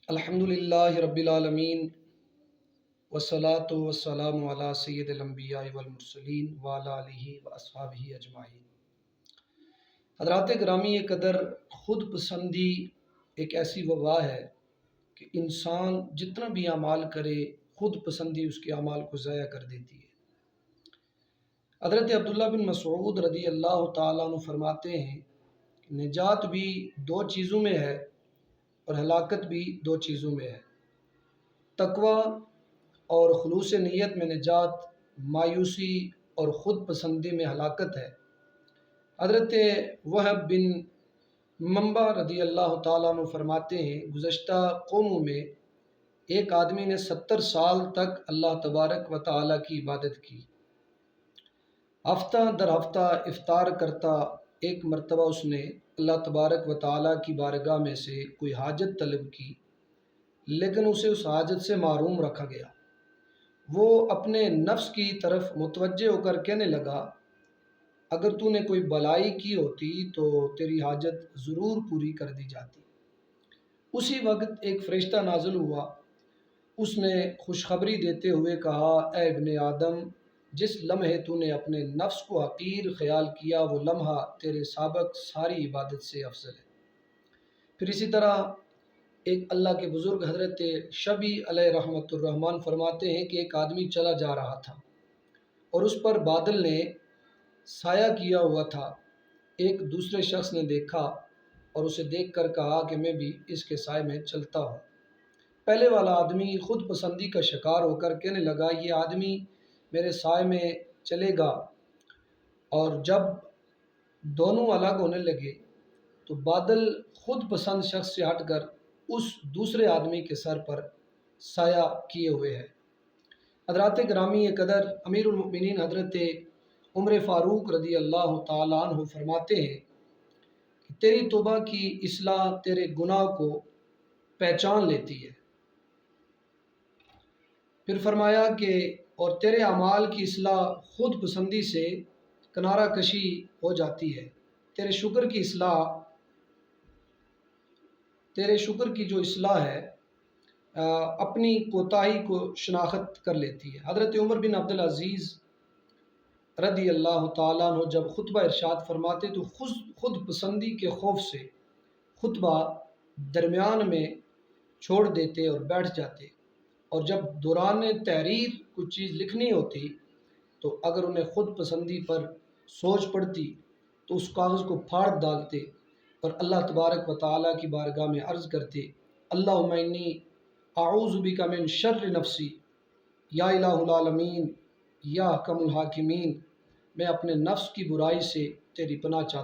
الحمدللہ رب العالمین والصلاة والسلام علی سید الانبیاء والمرسلین وعلی آلہ واصحابہ اجمعین۔ حضرات گرامی قدر، خود پسندی ایک ایسی وبا ہے کہ انسان جتنا بھی اعمال کرے خود پسندی اس کے اعمال کو ضائع کر دیتی ہے۔ حضرت عبداللہ بن مسعود رضی اللہ تعالیٰ عنہ فرماتے ہیں کہ نجات بھی دو چیزوں میں ہے اور ہلاکت بھی دو چیزوں میں ہے۔ تقوی اور خلوص نیت میں نجات، مایوسی اور خود پسندی میں ہلاکت ہے۔ حضرت وہب بن منبع رضی اللہ تعالیٰ عنہ فرماتے ہیں گزشتہ قوموں میں ایک آدمی نے 70 سال تک اللہ تبارک و تعالیٰ کی عبادت کی۔ ہفتہ در ہفتہ افطار کرتا، ایک مرتبہ اس نے اللہ تبارک و تعالیٰ کی بارگاہ میں سے کوئی حاجت طلب کی، لیکن اسے اس حاجت سے محروم رکھا گیا۔ وہ اپنے نفس کی طرف متوجہ ہو کر کہنے لگا، اگر تو نے کوئی بلائی کی ہوتی تو تیری حاجت ضرور پوری کر دی جاتی۔ اسی وقت ایک فرشتہ نازل ہوا، اس نے خوشخبری دیتے ہوئے کہا، اے ابن آدم، جس لمحے تو نے اپنے نفس کو حقیر خیال کیا وہ لمحہ تیرے سابق ساری عبادت سے افضل ہے۔ پھر اسی طرح ایک اللہ کے بزرگ حضرت شبی علیہ رحمۃ الرحمن فرماتے ہیں کہ ایک آدمی چلا جا رہا تھا اور اس پر بادل نے سایہ کیا ہوا تھا۔ ایک دوسرے شخص نے دیکھا اور اسے دیکھ کر کہا کہ میں بھی اس کے سائے میں چلتا ہوں۔ پہلے والا آدمی خود پسندی کا شکار ہو کر کہنے لگا، یہ آدمی میرے سائے میں چلے گا، اور جب دونوں الگ ہونے لگے تو بادل خود پسند شخص سے ہٹ کر اس دوسرے آدمی کے سر پر سایہ کیے ہوئے ہے۔ حضرات گرامی قدر، امیر المؤمنین حضرت عمر فاروق رضی اللہ تعالیٰ عنہ فرماتے ہیں کہ تیری توبہ کی اصلاح تیرے گناہ کو پہچان لیتی ہے۔ پھر فرمایا کہ اور تیرے اعمال کی اصلاح خود پسندی سے کنارہ کشی ہو جاتی ہے۔ تیرے شکر کی جو اصلاح ہے اپنی کوتاہی کو شناخت کر لیتی ہے۔ حضرت عمر بن عبدالعزیز رضی اللہ تعالیٰ عنہ جب خطبہ ارشاد فرماتے تو خود پسندی کے خوف سے خطبہ درمیان میں چھوڑ دیتے اور بیٹھ جاتے، اور جب دوران تحریر کچھ چیز لکھنی ہوتی تو اگر انہیں خود پسندی پر سوچ پڑتی تو اس کاغذ کو پھاڑ ڈالتے اور اللہ تبارک و تعالیٰ کی بارگاہ میں عرض کرتے، اللہم انی اعوذ بک من شر نفسی یا الہ العالمین یا احکم الحاکمین، میں اپنے نفس کی برائی سے تیری پناہ چاہتا ہوں۔